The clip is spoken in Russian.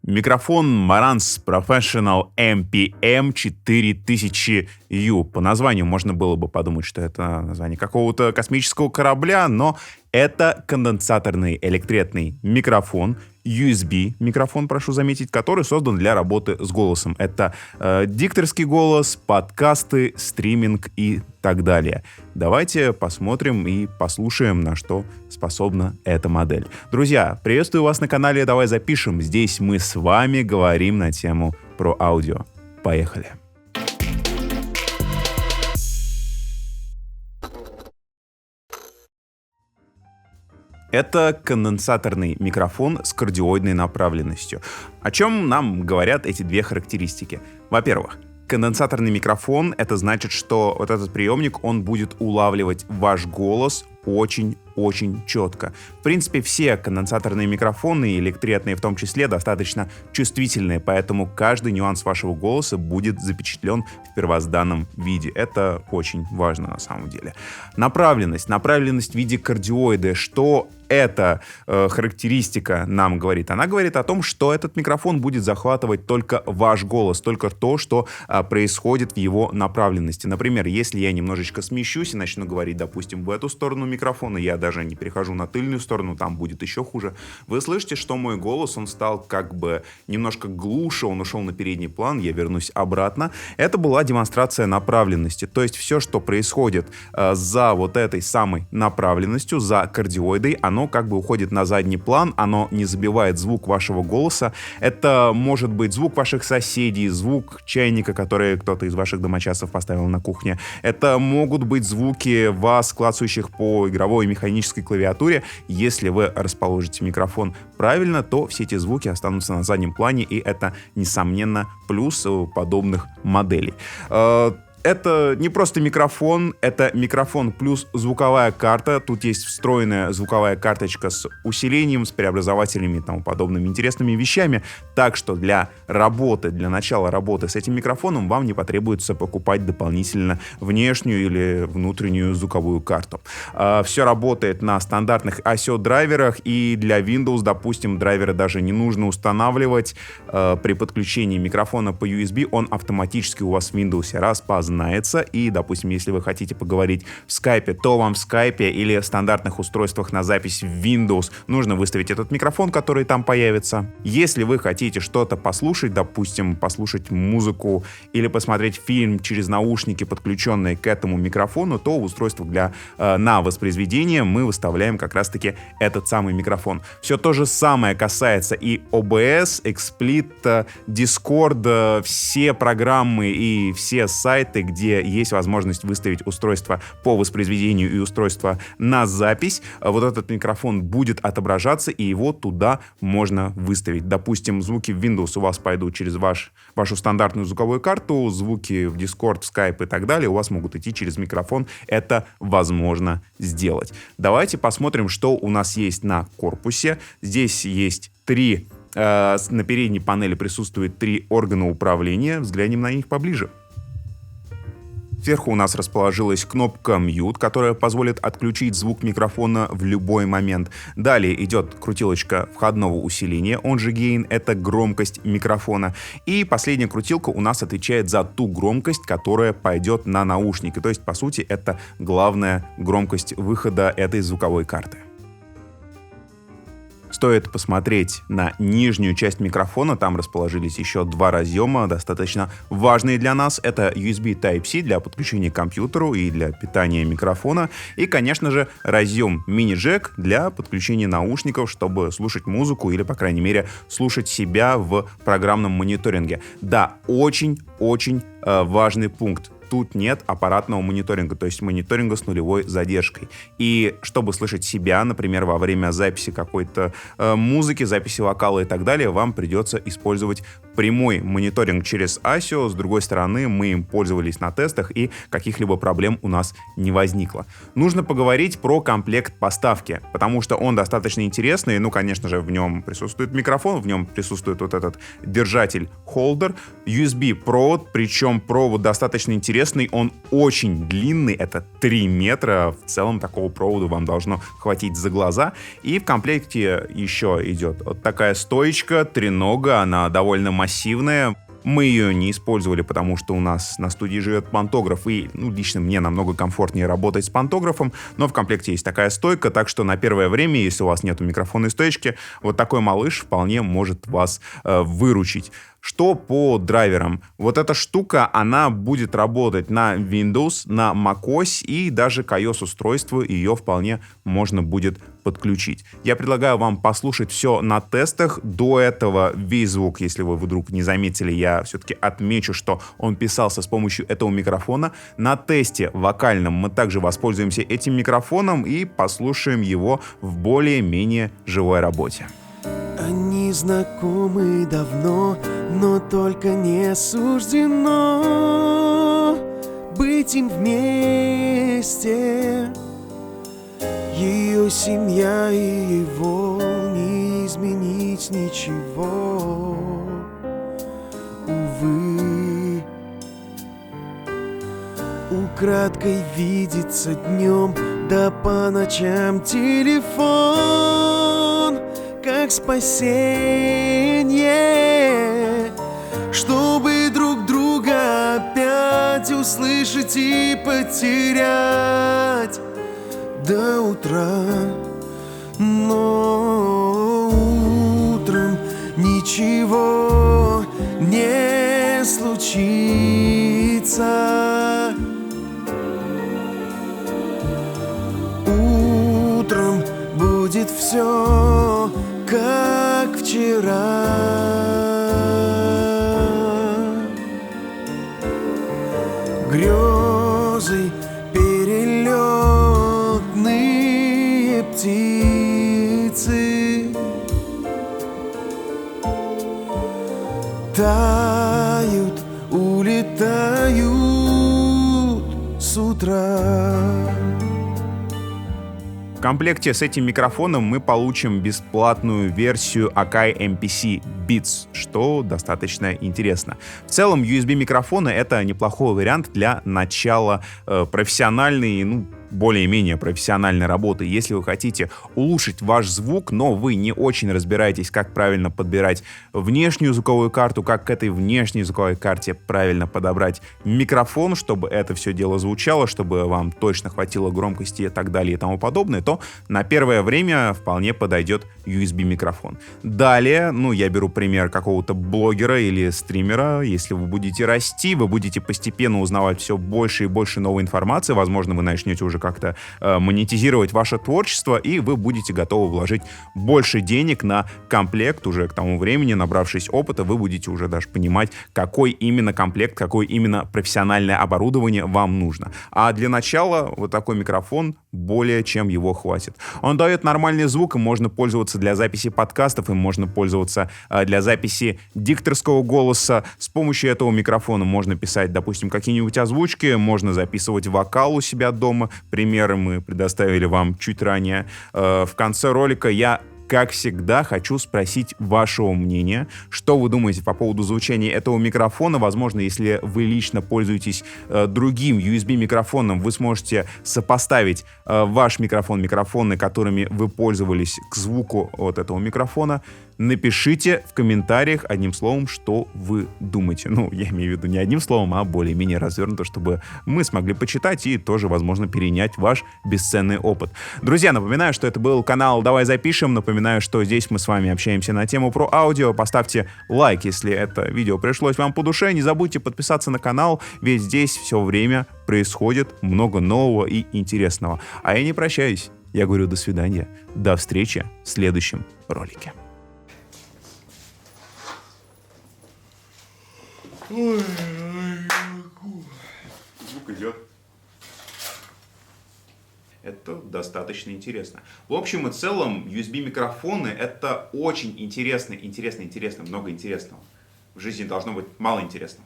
Микрофон Marantz Professional MPM 4000U. По названию можно было бы подумать, что это название какого-то космического корабля, но это конденсаторный электретный микрофон, USB-микрофон, прошу заметить, который создан для работы с голосом. Это дикторский голос, подкасты, стриминг и так далее. Давайте посмотрим и послушаем, на что способна эта модель. Друзья, приветствую вас на канале «Давай запишем». Здесь мы с вами говорим на тему про аудио. Поехали! Это конденсаторный микрофон с кардиоидной направленностью. О чем нам говорят эти две характеристики? Во-первых, конденсаторный микрофон — это значит, что вот этот приемник, он будет улавливать ваш голос очень четко. В принципе, все конденсаторные микрофоны, электретные в том числе, достаточно чувствительные, поэтому каждый нюанс вашего голоса будет запечатлен в первозданном виде. Это очень важно на самом деле. Направленность в виде кардиоида. Что эта характеристика нам говорит? Она говорит о том, что этот микрофон будет захватывать только ваш голос, только то, что происходит в его направленности. Например, если я немножечко смещусь и начну говорить, допустим, в эту сторону микрофона, я даже не перехожу на тыльную сторону, там будет еще хуже. Вы слышите, что мой голос, он стал как бы немножко глуше, он ушел на передний план, я вернусь обратно. Это была демонстрация направленности. То есть все, что происходит за вот этой самой направленностью, за кардиоидой, оно как бы уходит на задний план, оно не забивает звук вашего голоса. Это может быть звук ваших соседей, звук чайника, который кто-то из ваших домочадцев поставил на кухне. Это могут быть звуки вас, клацающих по игровой и механической клавиатуре. Если вы расположите микрофон правильно, то все эти звуки останутся на заднем плане, и это, несомненно, плюс подобных моделей. Это не просто микрофон, это микрофон плюс звуковая карта. Тут есть встроенная звуковая карточка с усилением, с преобразователями и тому подобными интересными вещами. Так что для начала работы с этим микрофоном вам не потребуется покупать дополнительно внешнюю или внутреннюю звуковую карту. Все работает на стандартных ASIO-драйверах, и для Windows, допустим, драйверы даже не нужно устанавливать. При подключении микрофона по USB он автоматически у вас в Windows распознается. И, допустим, если вы хотите поговорить в Skype, то вам в Skype или в стандартных устройствах на запись в Windows нужно выставить этот микрофон, который там появится. Если вы хотите что-то послушать, допустим, послушать музыку или посмотреть фильм через наушники, подключенные к этому микрофону, то в устройствах на воспроизведение мы выставляем как раз-таки этот самый микрофон. Все то же самое касается и OBS, XSplit, Discord, все программы и все сайты, где есть возможность выставить устройство по воспроизведению и устройство на запись. Вот этот микрофон будет отображаться, и его туда можно выставить. Допустим, звуки в Windows у вас пойдут через вашу стандартную звуковую карту, звуки в Discord, в Skype и так далее у вас могут идти через микрофон. Это возможно сделать. Давайте посмотрим, что у нас есть на корпусе. Здесь есть на передней панели присутствует 3 органа управления. Взглянем на них поближе. Сверху у нас расположилась кнопка Mute, которая позволит отключить звук микрофона в любой момент. Далее идет крутилочка входного усиления, он же Gain, это громкость микрофона. И последняя крутилка у нас отвечает за ту громкость, которая пойдет на наушники. То есть, по сути, это главная громкость выхода этой звуковой карты. Стоит посмотреть на нижнюю часть микрофона, там расположились еще 2 разъема, достаточно важные для нас. Это USB Type-C для подключения к компьютеру и для питания микрофона. И, конечно же, разъем mini-jack для подключения наушников, чтобы слушать музыку или, по крайней мере, слушать себя в программном мониторинге. Да, очень важный пункт. Тут нет аппаратного мониторинга, то есть мониторинга с нулевой задержкой. И чтобы слышать себя, например, во время записи какой-то музыки, записи вокала и так далее, вам придется использовать прямой мониторинг через ASIO. С другой стороны, мы им пользовались на тестах, и каких-либо проблем у нас не возникло. Нужно поговорить про комплект поставки, потому что он достаточно интересный. Ну, конечно же, в нем присутствует микрофон, в нем присутствует вот этот держатель-холдер, USB-провод, причем провод достаточно интересный, честный, он очень длинный, это 3 метра. В целом такого провода вам должно хватить за глаза. И в комплекте еще идет вот такая стоечка, тренога, она довольно массивная. Мы ее не использовали, потому что у нас на студии живет пантограф, и лично мне намного комфортнее работать с пантографом, но в комплекте есть такая стойка, так что на первое время, если у вас нету микрофонной стоечки, вот такой малыш вполне может вас выручить. Что по драйверам? Вот эта штука, она будет работать на Windows, на macOS и даже к iOS-устройству ее вполне можно будет подключить. Я предлагаю вам послушать все на тестах. До этого весь звук, если вы вдруг не заметили, я все-таки отмечу, что он писался с помощью этого микрофона. На тесте вокальном мы также воспользуемся этим микрофоном и послушаем его в более-менее живой работе. Они знакомы давно, но только не суждено быть им вместе. Ее семья и его не изменить ничего, увы. Украдкой видится днем, да по ночам телефон как спасение, чтобы друг друга опять услышать и потерять до утра. Но утром ничего не случится. Утром будет все как вчера. Грезы перелетные птицы тают, улетают с утра. В комплекте с этим микрофоном мы получим бесплатную версию Akai MPC Beats, что достаточно интересно. В целом USB микрофоны — это неплохой вариант для начала профессиональной, более-менее профессиональной работы. Если вы хотите улучшить ваш звук, но вы не очень разбираетесь, как правильно подбирать внешнюю звуковую карту, как к этой внешней звуковой карте правильно подобрать микрофон, чтобы это все дело звучало, чтобы вам точно хватило громкости и так далее и тому подобное, то на первое время вполне подойдет USB-микрофон. Далее, я беру пример какого-то блогера или стримера. Если вы будете расти, вы будете постепенно узнавать все больше и больше новой информации. Возможно, вы начнете уже как-то монетизировать ваше творчество, и вы будете готовы вложить больше денег на комплект. Уже к тому времени, набравшись опыта, вы будете уже даже понимать, какой именно комплект, какое именно профессиональное оборудование вам нужно. А для начала вот такой микрофон более чем его хватит. Он дает нормальный звук, им можно пользоваться для записи подкастов, им можно пользоваться для записи дикторского голоса. С помощью этого микрофона можно писать, допустим, какие-нибудь озвучки, можно записывать вокал у себя дома. Примеры мы предоставили вам чуть ранее. В конце ролика я, как всегда, хочу спросить вашего мнения. Что вы думаете по поводу звучания этого микрофона? Возможно, если вы лично пользуетесь другим USB-микрофоном, вы сможете сопоставить ваш микрофоны, которыми вы пользовались, к звуку вот этого микрофона. Напишите в комментариях одним словом, что вы думаете. Я имею в виду не одним словом, а более-менее развернуто, чтобы мы смогли почитать и тоже, возможно, перенять ваш бесценный опыт. Друзья, напоминаю, что это был канал «Давай запишем». Напоминаю, что здесь мы с вами общаемся на тему про аудио. Поставьте лайк, если это видео пришлось вам по душе. Не забудьте подписаться на канал, ведь здесь все время происходит много нового и интересного. А я не прощаюсь. Я говорю до свидания. До встречи в следующем ролике. Звук идет. Это достаточно интересно. В общем и целом, USB-микрофоны — это очень интересно, много интересного. В жизни должно быть мало интересного.